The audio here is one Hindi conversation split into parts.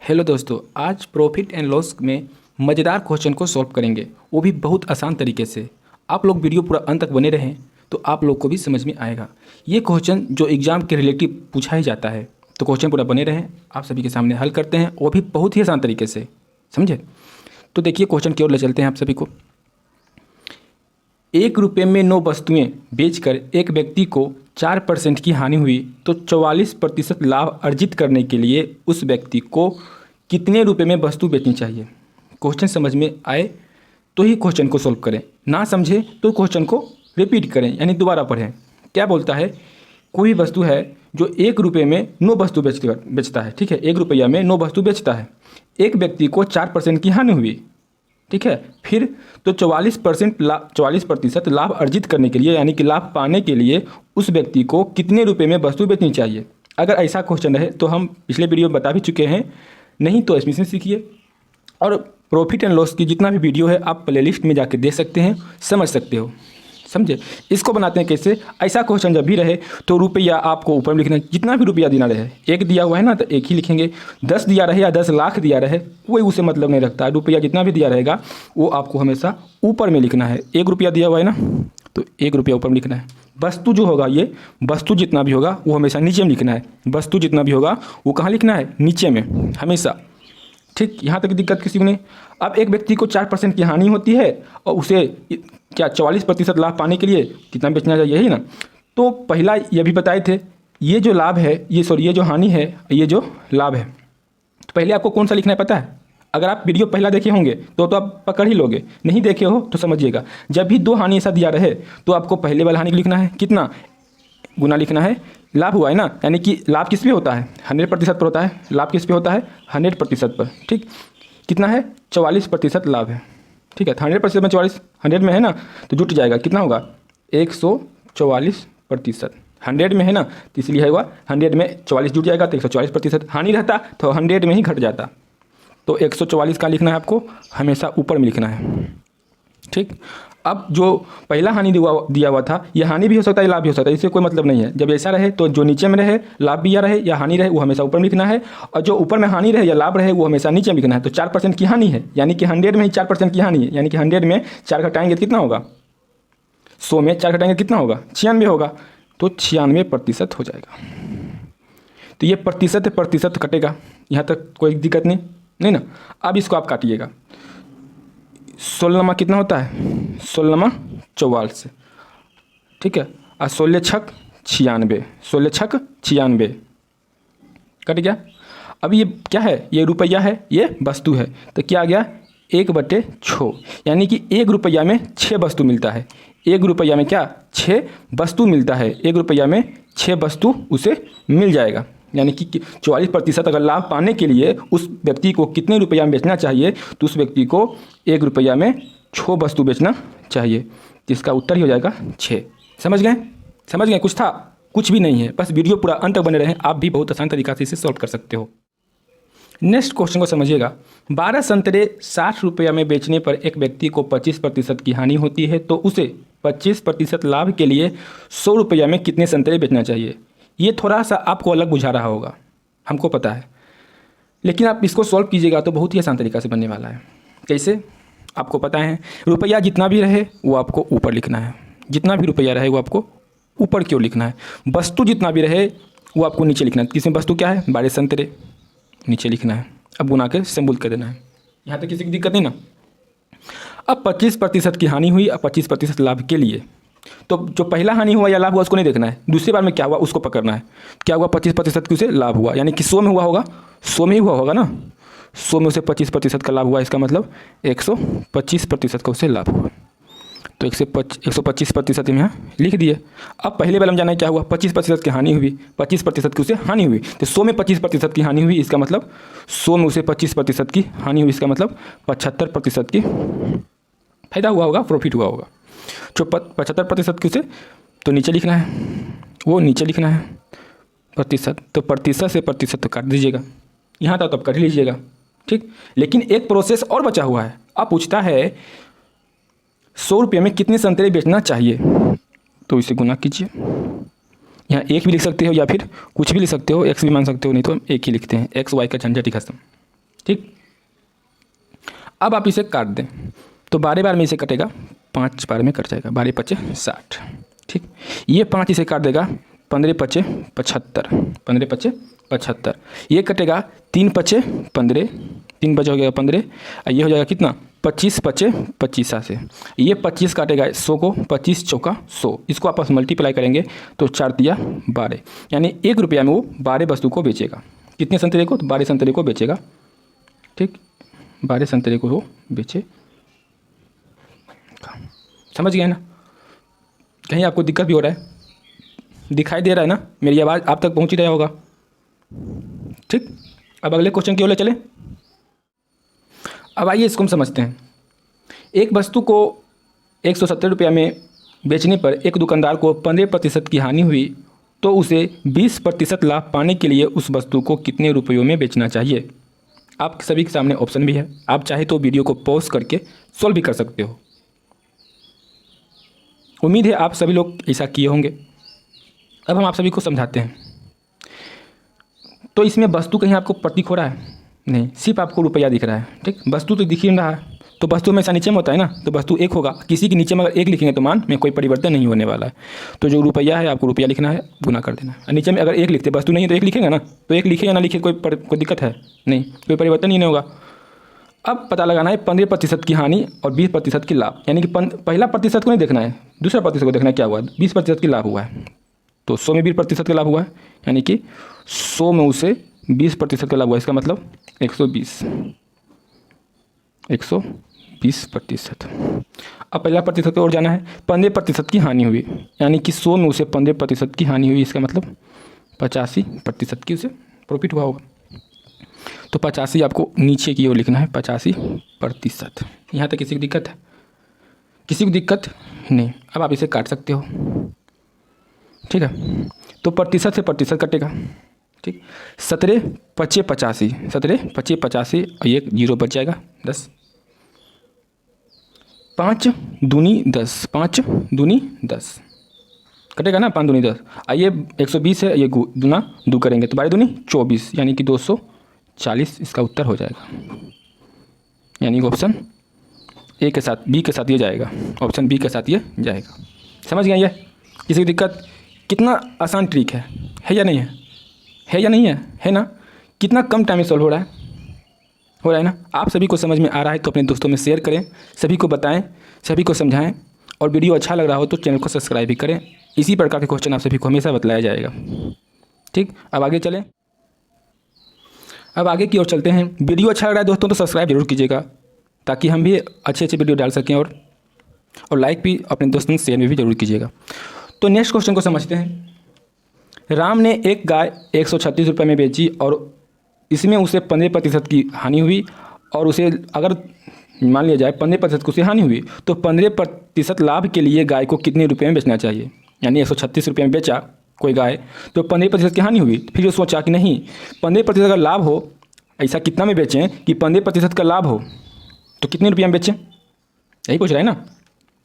हेलो दोस्तों, आज प्रॉफिट एंड लॉस में मज़ेदार क्वेश्चन को सॉल्व करेंगे, वो भी बहुत आसान तरीके से। आप लोग वीडियो पूरा अंत तक बने रहें तो आप लोग को भी समझ में आएगा। ये क्वेश्चन जो एग्ज़ाम के रिलेटिव पूछा ही जाता है, तो क्वेश्चन पूरा बने रहें, आप सभी के सामने हल करते हैं, वो भी बहुत ही आसान तरीके से। समझे? तो देखिए क्वेश्चन की ओर ले चलते हैं आप सभी को। 1 रुपये में 9 वस्तुएं बेचकर एक व्यक्ति को 4% की हानि हुई तो 44% लाभ अर्जित करने के लिए उस व्यक्ति को कितने रुपए में वस्तु बेचनी चाहिए। क्वेश्चन समझ में आए तो ही क्वेश्चन को सॉल्व करें, ना समझे तो क्वेश्चन को रिपीट करें, यानी दोबारा पढ़ें। क्या बोलता है? कोई वस्तु है जो 1 रुपये में 9 वस्तु बेचता है। ठीक है, 1 रुपया में 9 वस्तु बेचता है। एक व्यक्ति को 4% की हानि हुई। ठीक है, फिर तो 44% लाभ अर्जित करने के लिए, यानी कि लाभ पाने के लिए उस व्यक्ति को कितने रुपए में वस्तु बेचनी चाहिए। अगर ऐसा क्वेश्चन रहे तो हम पिछले वीडियो में बता भी चुके हैं, नहीं तो इसमें से सीखिए। और प्रॉफिट एंड लॉस की जितना भी वीडियो है आप प्लेलिस्ट में जाके देख सकते हैं, समझ सकते हो। समझे? इसको बनाते हैं कैसे? ऐसा क्वेश्चन जब भी रहे तो रुपया आपको ऊपर में लिखना है, जितना भी रुपया देना रहे। 1 दिया हुआ है ना तो 1 ही लिखेंगे। 10 दिया रहे या 10 लाख दिया रहे, कोई उसे मतलब नहीं रखता। रुपया जितना भी दिया रहेगा वो आपको हमेशा ऊपर में लिखना है। 1 रुपया दिया हुआ है ना तो 1 रुपया ऊपर में लिखना है। वस्तु जो होगा, ये वस्तु जितना भी होगा वो हमेशा नीचे में लिखना है। वस्तु जितना भी होगा वो कहाँ लिखना है? नीचे में हमेशा। ठीक, यहाँ तक दिक्कत किसी को नहीं। अब एक व्यक्ति को 4% की हानि होती है और उसे क्या 44% लाभ पाने के लिए कितना बेचना चाहिए, यही ना। तो पहला ये भी बताए थे, ये जो लाभ है, ये जो हानि है, ये जो लाभ है, तो पहले आपको कौन सा लिखना है पता है? अगर आप वीडियो पहला देखे होंगे तो आप पकड़ ही लोगे, नहीं देखे हो तो समझिएगा। जब भी 2 हानि ऐसा दिया रहे तो आपको पहले वाला हानि को लिखना है, कितना गुना लिखना है, लाभ हुआ है ना, यानी कि लाभ किस पे होता है? 100% पर होता है। लाभ किस पे होता है? 100% पर। ठीक, कितना है? 44% लाभ है। ठीक है, 100% में 44 100 में है ना तो जुट जाएगा, कितना होगा? 144%। 100 में है ना तो इसलिए है हुआ 100 में 44 जुट जाएगा तो 144%। हानि रहता तो 100 में ही घट जाता। तो 144 का लिखना है आपको, हमेशा ऊपर में लिखना है। ठीक, अब जो पहला हानि दिया हुआ था, यह हानि भी हो सकता है, लाभ भी हो सकता है, इससे कोई मतलब नहीं है। जब ऐसा रहे तो जो नीचे में रहे, लाभ भी या रहे या हानि रहे, वो हमेशा ऊपर में लिखना है। और जो ऊपर में हानि रहे या लाभ रहे वो हमेशा नीचे में लिखना है। तो 4% की हानि है, यानी कि 100 में ही 4% की हानि है, यानी कि 100 में 4 घटाएंगे तो कितना होगा? 100 में 4 घटाएंगे कितना होगा? 96 होगा। तो 96% हो जाएगा। तो ये प्रतिशत कटेगा, यहाँ तक कोई दिक्कत नहीं ना। अब इसको आप काटिएगा। 16 कितना होता है? 16 44। ठीक है, और 16 छक 96, 16 छक 96 कट गया। अब ये क्या है? ये रुपया है, ये वस्तु है, तो क्या आ गया? 1/6, यानी कि 1 रुपया में 6 वस्तु मिलता है। 1 रुपया में क्या? 6 वस्तु मिलता है। 1 रुपया में 6 वस्तु उसे मिल जाएगा, यानी कि 44% अगर लाभ पाने के लिए उस व्यक्ति को कितने रुपया में बेचना चाहिए, तो उस व्यक्ति को 1 रुपया में 6 वस्तु बेचना चाहिए, जिसका उत्तर ही हो जाएगा 6। समझ गए? समझ गए? कुछ था? कुछ भी नहीं है, बस वीडियो पूरा अंत तक बने रहें, आप भी बहुत आसान तरीका से इसे सॉल्व कर सकते हो। नेक्स्ट क्वेश्चन को समझिएगा। 12 संतरे 60 रुपया में बेचने पर एक व्यक्ति को 25% की हानि होती है, तो उसे 25% लाभ के लिए 100 रुपया में कितने संतरे बेचना चाहिए। ये थोड़ा सा आपको अलग बुझा रहा होगा, हमको पता है, लेकिन आप इसको सॉल्व कीजिएगा तो बहुत ही आसान तरीका से बनने वाला है। कैसे? आपको पता है, रुपया जितना भी रहे वो आपको ऊपर लिखना है। जितना भी रुपया रहे वो आपको ऊपर क्यों लिखना है? वस्तु जितना भी रहे वो आपको नीचे लिखना है। किसमें वस्तु क्या है? 12 संतरे, नीचे लिखना है। अब गुना के सिंबल कर देना है। यहाँ तक किसी की दिक्कत नहीं ना। अब 25% की हानि हुई और 25% लाभ के लिए, तो जो पहला हानि हुआ या लाभ हुआ उसको नहीं देखना है, दूसरी बार में क्या हुआ उसको पकड़ना है। क्या हुआ? 25% की उसे लाभ हुआ, यानी कि 100 में हुआ होगा, 100 में ही हुआ होगा ना। 100 में उसे 25% का लाभ हुआ, इसका मतलब 125% का उसे लाभ हुआ। तो 125% यहाँ लिख दिए। अब पहले वाले में जाना है क्या हुआ? 25% की हानि हुई, 25% की उसे हानि हुई, तो 100 में 25% की हानि हुई, इसका मतलब 100 में उसे 25% की हानि हुई, इसका मतलब 75% की फायदा हुआ होगा, प्रॉफिट हुआ होगा। जो 75% की उसे तो नीचे लिखना है, वो नीचे लिखना है प्रतिशत। तो प्रतिशत से प्रतिशत तो काट दीजिएगा, यहाँ तक तो आप कर ही लीजिएगा। ठीक, लेकिन एक प्रोसेस और बचा हुआ है। आप पूछता है 100 रुपये में कितने संतरे बेचना चाहिए, तो इसे गुना कीजिए। यहाँ 1 भी लिख सकते हो या फिर कुछ भी लिख सकते हो, x भी मान सकते हो, नहीं तो हम 1 ही लिखते हैं। x y का झंझट ही खत्म। ठीक। अब आप इसे काट दें तो 12 बार में इसे कटेगा, 5 बार में कट जाएगा, 12 पचे 60। ठीक, ये 5 इसे काट देगा, 15 पचे 75, 15 पचे 75। ये कटेगा 3 पचे 15, 3 बचे हो गया 15, और ये हो जाएगा कितना 25 पचे 25 से। ये 25 काटेगा 100 को, 25 चौका 100, इसको आपस मल्टीप्लाई करेंगे तो 4 दिया 12, यानी 1 रुपया में वो 12 वस्तु को बेचेगा। कितने संतरे को? तो 12 संतरे को बेचेगा। ठीक, 12 संतरे को वो बेचे। समझ गए ना? कहीं आपको दिक्कत भी हो रहा है? दिखाई दे रहा है ना? मेरी आवाज़ आप तक पहुंच ही रहा होगा। ठीक, अब अगले क्वेश्चन की ओर चले। अब आइए इसको हम समझते हैं। एक वस्तु को 170 रुपया में बेचने पर एक दुकानदार को 15% की हानि हुई, तो उसे 20% लाभ पाने के लिए उस वस्तु को कितने रुपयों में बेचना चाहिए? आप सभी के सामने ऑप्शन भी है, आप चाहे तो वीडियो को पॉज करके सॉल्व भी कर सकते हो। उम्मीद है आप सभी लोग ऐसा किए होंगे। अब हम आप सभी को समझाते हैं। तो इसमें वस्तु कहीं आपको प्रतीक हो रहा है? नहीं, सिर्फ आपको रुपया दिख रहा है। ठीक, वस्तु तो दिख ही नहीं रहा है, तो वस्तु हमेशा नीचे में होता है ना, तो वस्तु 1 होगा। किसी के नीचे में अगर 1 लिखेंगे तो मान में कोई परिवर्तन नहीं होने वाला है। तो जो रुपया है आपको रुपया लिखना है, गुना कर देना है। और नीचे में अगर 1 लिखते, वस्तु नहीं है तो 1 लिखेंगे ना, तो 1 लिखे या ना लिखे कोई दिक्कत है नहीं, कोई परिवर्तन ही नहीं होगा। अब पता लगाना है 15% की हानि और 20% की लाभ, यानी कि पहला प्रतिशत को नहीं देखना है, दूसरा प्रतिशत को देखना है क्या हुआ है। 20% की लाभ हुआ है, तो 100 में 20% का लाभ हुआ है, यानी कि 100 में उसे 20% का लाभ हुआ है। इसका मतलब 120, 120%। अब पहला प्रतिशत की ओर जाना है। 15% की हानि हुई, यानी कि 100 में उसे 15% की हानि हुई, इसका मतलब 85% की उसे प्रॉफिट हुआ होगा। तो 85 आपको नीचे की ओर लिखना है, 85%। यहाँ तक किसी को दिक्कत है? किसी को दिक्कत नहीं। अब आप इसे काट सकते हो। ठीक है, तो प्रतिशत से प्रतिशत कटेगा। ठीक, 17 पचे 85, 17 पचे 85 और एक 0 बच जाएगा 10। 5 दूनी 10, 5 दूनी 10 कटेगा ना, 5 दूनी 10। आइए 120 है, ये गुना 2 करेंगे तो 12 दूनी 24, यानी कि 240 इसका उत्तर हो जाएगा। यानी ऑप्शन ए के साथ, बी के साथ ये जाएगा, ऑप्शन बी के साथ ये जाएगा। समझ गए? ये किसी की दिक्कत? कितना आसान ट्रिक है या नहीं है? है या नहीं है? है ना? कितना कम टाइम में सॉल्व हो रहा है? हो रहा है ना? आप सभी को समझ में आ रहा है तो अपने दोस्तों में शेयर करें, सभी को बताएं, सभी को समझाएं, और वीडियो अच्छा लग रहा हो तो चैनल को सब्सक्राइब भी करें। इसी प्रकार के क्वेश्चन आप सभी को हमेशा बतलाया जाएगा। ठीक, अब आगे चलें। अब आगे की ओर चलते हैं। वीडियो अच्छा लग रहा है दोस्तों तो सब्सक्राइब जरूर कीजिएगा, ताकि हम भी अच्छे अच्छे वीडियो डाल सकें, और लाइक भी अपने दोस्तों से शेयर में भी जरूर कीजिएगा। तो नेक्स्ट क्वेश्चन को समझते हैं। राम ने एक गाय 136 रुपये में बेची और इसमें उसे 15% की हानि हुई, और उसे अगर मान लिया जाए 15% की उसे हानि हुई, तो 15% लाभ के लिए गाय को कितने रुपए में बेचना चाहिए? यानी 136 रुपये में बेचा कोई गाय, तो 15% की हानि हुई। फिर जो सोचा कि नहीं 15% का लाभ हो, ऐसा कितना में बेचें कि 15% का लाभ हो, तो कितने रुपये में बेचें? यही पूछ रहा है ना।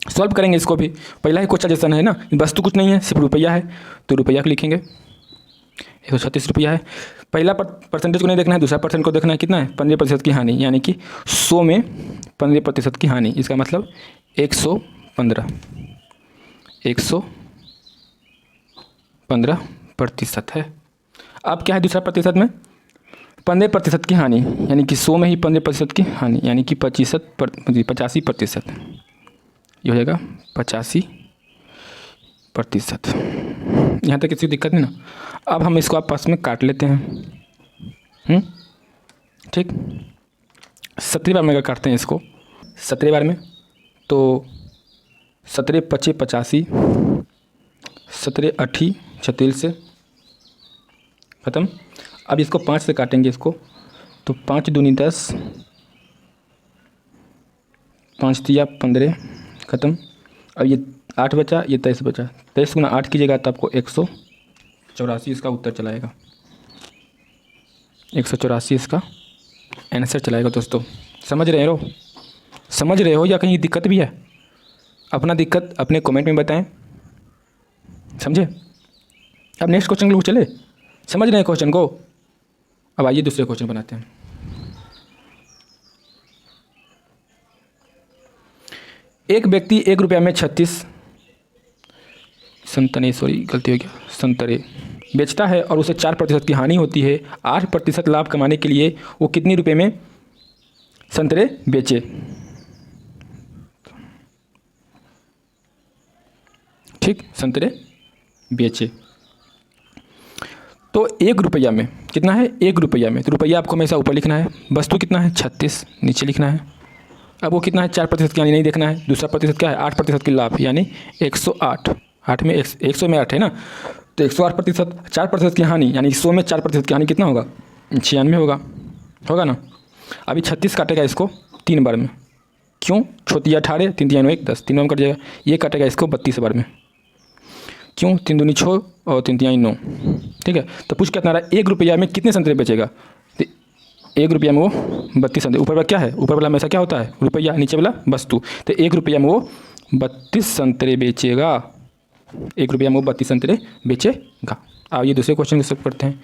सॉल्व करेंगे इसको भी। पहला ही क्वेश्चन जैसा है ना, वस्तु कुछ नहीं है, सिर्फ रुपया है, तो रुपया को लिखेंगे। 136 रुपया है। पहला परसेंटेज को नहीं देखना है, दूसरा परसेंट को देखना है। कितना है? 15% की हानि, यानी कि 100 में 15% की हानि, इसका मतलब 115, 115% है। अब क्या है दूसरा प्रतिशत में? 15% की हानि, यानी कि 100 में ही 15% की हानि, यानी कि 85%। ये हो जाएगा 85%। यहाँ तक किसी दिक्कत नहीं ना। अब हम इसको आपस में काट लेते हैं। ठीक, 17 बार में अगर काटते हैं इसको 17 बार में, तो 17 पचे 85, 17 8 36 से ख़त्म। अब इसको 5 से काटेंगे इसको, तो 5 दूनी 10, 5 तिया 15 ख़त्म। अब ये 8 बचा, ये 23 बचा। 23 गुना 8 कीजिएगा तो आपको 184 इसका उत्तर चलाएगा। 184 इसका आंसर चलाएगा। दोस्तों समझ रहे हो? समझ रहे हो या कहीं दिक्कत भी है? अपना दिक्कत अपने कमेंट में बताएं। समझे? अब नेक्स्ट क्वेश्चन के लिए चले। समझ रहे हैं क्वेश्चन को? अब आइए दूसरे क्वेश्चन बनाते हैं। एक व्यक्ति 1 रुपया में 36 गलती हो गया, संतरे बेचता है और उसे 4% की हानि होती है। 8% लाभ कमाने के लिए वो कितनी रुपए में संतरे बेचे? ठीक, संतरे बेचे। तो 1 रुपया में कितना है? 1 रुपया में, तो रुपया आपको हमेशा ऊपर लिखना है, वस्तु कितना है 36 नीचे लिखना है। अब वो कितना है 4% की हानि नहीं देखना है। दूसरा प्रतिशत क्या है? 8% की लाभ, यानी 108। 8 में 100 में 8 है ना, तो 108%, 4% की हानि यानी 100 में 4% की हानि कितना होगा? 96 होगा ना। अभी 36 काटेगा इसको 3 बार में, क्यों? छोटी 18, 3 3 1 10, 3 बार में कट जाएगा। ये काटेगा इसको 32 बार में, क्यों? 3 दूनी 6 और 3 3 9। ठीक है, तो पूछ कितना रहा? 1 रुपया में कितने संतरे बेचेगा? तो 1 रुपया में वो 32 संतरे। ऊपर वाला क्या है? ऊपर वाला हमेशा क्या होता है? रुपया, नीचे वाला वस्तु। तो 1 रुपया में वो 32 संतरे बेचेगा। 1 रुपया में वो 32 संतरे बेचेगा। अब ये दूसरे क्वेश्चन के साथ पढ़ते हैं,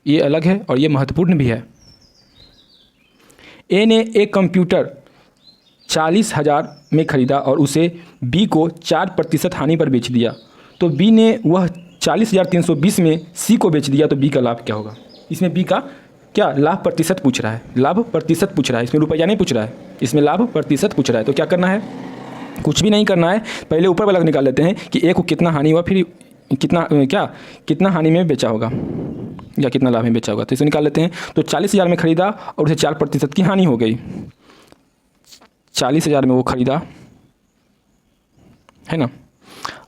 ये अलग है और ये महत्वपूर्ण भी है। ए ने एक कंप्यूटर 40,000 में खरीदा और उसे बी को 4% हानि पर बेच दिया, तो बी ने वह 40,320 में सी को बेच दिया, तो बी का लाभ क्या होगा? इसमें बी का क्या लाभ प्रतिशत पूछ रहा है, लाभ प्रतिशत पूछ रहा है, इसमें रुपया नहीं पूछ रहा है, इसमें लाभ प्रतिशत पूछ रहा है। तो क्या करना है? कुछ भी नहीं करना है, पहले ऊपर वाला निकाल लेते हैं कि ए को कितना हानि हुआ, फिर कितना हानि में बेचा होगा या कितना लाभ में बेचा होगा, तो इसे निकाल लेते हैं। तो 40,000 में खरीदा और उसे 4% की हानि हो गई। 40,000 में वो खरीदा है ना,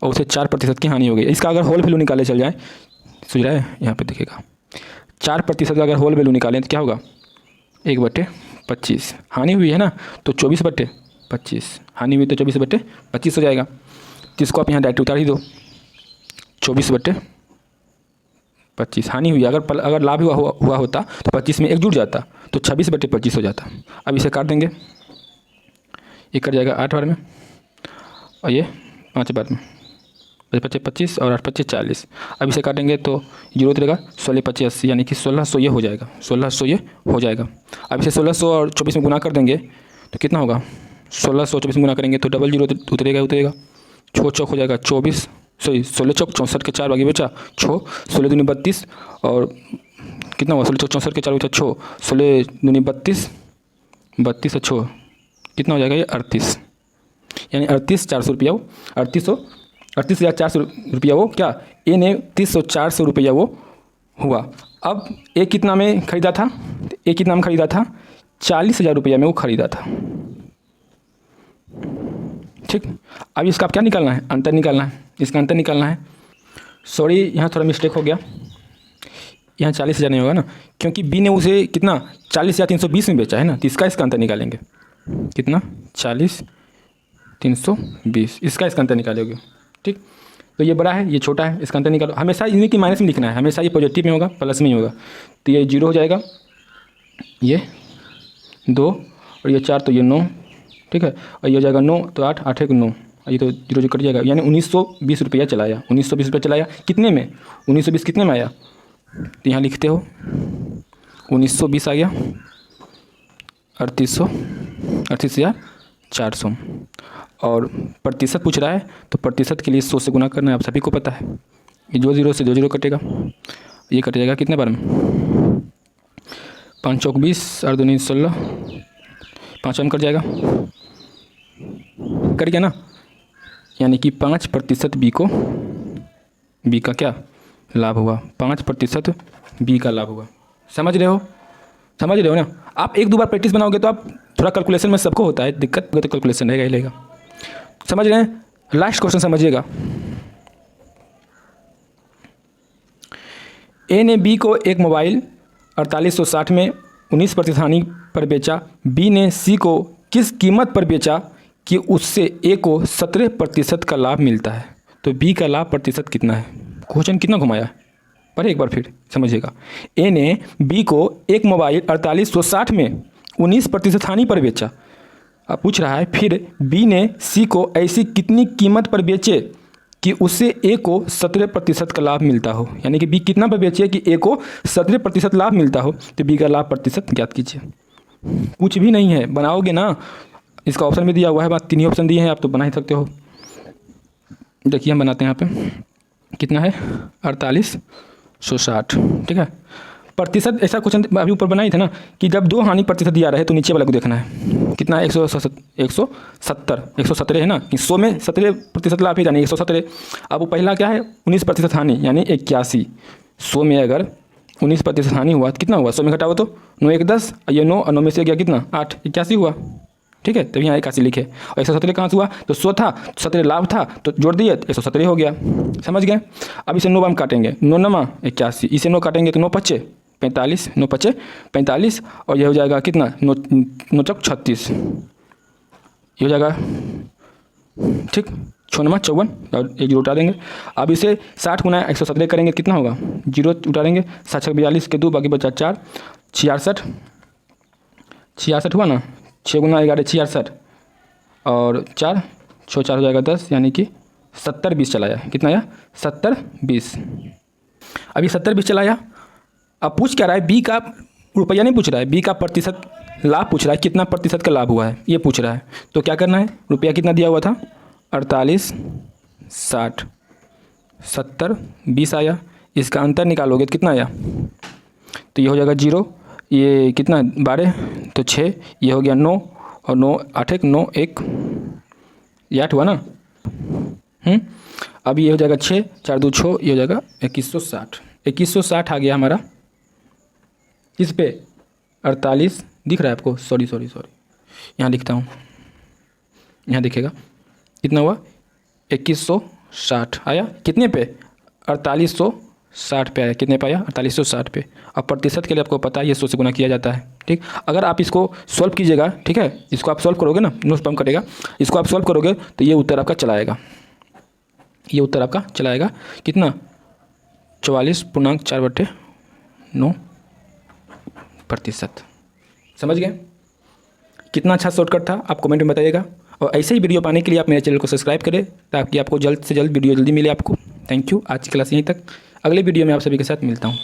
और उसे 4% की हानि हो गई। इसका अगर होल वैल्यू निकाले चल जाए, सुझ रहा है यहाँ पे देखिएगा, 4% का अगर होल वैल्यू निकालें तो क्या होगा? 1/25। हानि हुई है ना, तो 24/25। हानि हुई तो 24/25 हो जाएगा। तो इसको आप यहाँ डायरेक्ट उतार ही दो, 24/25। हानि हुई, अगर लाभ हुआ होता तो 25 में 1 जुड़ जाता, तो 26/25 हो जाता। अब इसे काट देंगे, ये कट जाएगा 8 बार में और ये 5 बार में, 25 और 8 25 40। अब इसे काटेंगे तो 0 उतरेगा, 16 25 80, यानी कि 1600 ये हो जाएगा, 1600 ये हो जाएगा। अब इसे 1600 और 24 में गुना कर देंगे तो कितना होगा? 1600 24 में गुना करेंगे तो डबल 0 उतरेगा, 6 चौक हो जाएगा 24, 16 चौक 64 के 4 बागी बचा 6, 16 दूनी 32 और कितना हुआ? 16 चौक 64 के 4 बचा 6, 16 दूनी 32, 32 और 6 कितना हो जाएगा? ये 38, यानी 38,400 रुपया वो 38,400 रुपया वो क्या? ए ने 38,400 रुपया वो हुआ। अब ए कितना में खरीदा था? ए कितना में खरीदा था? 40,000 रुपया में वो खरीदा था। ठीक, अब इसका आप क्या निकालना है? अंतर निकालना है, इसका अंतर निकालना है। सॉरी, यहाँ थोड़ा मिस्टेक हो गया, यहाँ 40,000 नहीं होगा ना, क्योंकि बी ने उसे कितना 40,320 में बेचा है ना, तो इसका अंतर निकालेंगे। कितना? 40,320, इसका अंतर निकालोगे। ठीक, तो ये बड़ा है, ये छोटा है, इसका अंतर निकालो। हमेशा इन्हीं की माइनस में लिखना है, हमेशा ये पॉजिटिव में होगा, प्लस में ही होगा। तो ये 0 हो जाएगा, ये 2 और ये 4 तो ये 9। ठीक है, और ये हो जाएगा 9 तो 8, 8 1 9, ये तो 0 कट जाएगा, यानी 1920 रुपया चलाया। 1920 रुपया चलाया कितने में? 1920 कितने में आया? तो यहाँ लिखते हो 1920 आ गया 38,400। और प्रतिशत पूछ रहा है, तो प्रतिशत के लिए 100 से गुना करना है, आप सभी को पता है। ये 0 से 0 कटेगा, ये कट जाएगा कितने बार में? 5 चौक 20 और 2 16, 5 में कट जाएगा, कट गया ना, यानी कि 5% बी का क्या लाभ हुआ? 5% बी का लाभ हुआ। समझ रहे हो ना? आप 1 2 बार प्रैक्टिस बनाओगे तो आप थोड़ा कैलकुलेशन में सबको होता है दिक्कत, तो कैलकुलेशन रहेगा ही रहेगा। समझ रहे हैं? लास्ट क्वेश्चन समझिएगा। ए ने बी को एक मोबाइल 4860 में 19% हानि पर बेचा। बी ने सी को किस कीमत पर बेचा कि उससे ए को 17% का लाभ मिलता है? तो बी का लाभ प्रतिशत कितना है? क्वेश्चन कितना घुमाया, पर एक बार फिर समझिएगा। ए ने बी को एक मोबाइल 4860 में 19% हानि पर बेचा। अब पूछ रहा है फिर बी ने सी को ऐसी कितनी कीमत पर बेचे कि उससे ए को 17% का लाभ मिलता हो, यानी कि बी कितना पर बेचे कि ए को 17% लाभ मिलता हो। तो बी का लाभ प्रतिशत ज्ञात कीजिए। कुछ भी नहीं है, बनाओगे ना, इसका ऑप्शन भी दिया हुआ है, बात 3 ही ऑप्शन दिए हैं, आप तो बना ही सकते हो। देखिए हम बनाते हैं यहाँ पे, कितना है 4860, ठीक है। प्रतिशत ऐसा क्वेश्चन अभी ऊपर बनाई थे ना कि जब 2 हानि प्रतिशत दिया रहे तो नीचे वाला को देखना है कितना है 117 है ना कि 100 में 17% लाभ है यानी 117। अब वो पहला क्या है 19% हानि यानी 81। 100 में अगर 19% हानि हुआ तो कितना हुआ, 100 में घटाओ तो 9 1 10, ये 9 और 9 में से गया कितना 8, 81 हुआ, ठीक है। तभी यहाँ 81 लिखे। और 117 कहाँ से हुआ, तो 100 था 17 लाभ था तो जोड़ दिए 117 हो गया, समझ गए। अब इसे 9 बार काटेंगे, 9 9 81, इसे 9 काटेंगे तो 9 5 45, 9 5 45 और ये हो जाएगा कितना 9 चौक 36, ये हो जाएगा ठीक। 6 9 54 और 1 जीरो उठा देंगे। अब इसे 60 गुना 117 करेंगे कितना होगा, जीरो उठाएंगे, 7 6 42 के 2 बाकी बचा 4, 66 हुआ ना, 6 गुना 11 66 और 4 6 4 हो जाएगा 10 यानी कि 70 20 चलाया, कितना आया 70 20। अभी 70 20 चलाया। अब पूछ क्या रहा है, बी का रुपया नहीं पूछ रहा है, बी का प्रतिशत लाभ पूछ रहा है, कितना प्रतिशत का लाभ हुआ है ये पूछ रहा है। तो क्या करना है, रुपया कितना दिया हुआ था 48 60, 70 20 आया, इसका अंतर निकालोगे तो कितना आया, तो ये हो जाएगा 0, ये कितना 12 तो 6, ये हो गया 9 और 9 8 1 9 1, ये 8 हुआ ना। अब ये हो जाएगा 6 4 2 6, ये हो जाएगा 2160। 2160 आ गया हमारा इस पे 48 दिख रहा है आपको, सॉरी यहाँ लिखता हूँ, यहाँ दिखेगा कितना हुआ 2160 आया, कितने पे 4860 पे आया, कितने पे आया 4860 पे। अब प्रतिशत के लिए आपको पता है ये 100 से गुना किया जाता है, ठीक। अगर आप इसको सॉल्व कीजिएगा, ठीक है, इसको आप सॉल्व करोगे ना, नो स्पैम कटेगा, इसको आप सॉल्व करोगे तो ये उत्तर आपका चलाएगा, ये उत्तर आपका चलाएगा कितना 44.4/9%। समझ गए, कितना अच्छा शॉर्टकट था, आप कमेंट में बताइएगा। और ऐसे ही वीडियो पाने के लिए आप मेरे चैनल को सब्सक्राइब करें ताकि आपको जल्द से जल्द वीडियो जल्दी मिले आपको। थैंक यू, आज की क्लास यहीं तक, अगले वीडियो में आप सभी के साथ मिलता हूँ।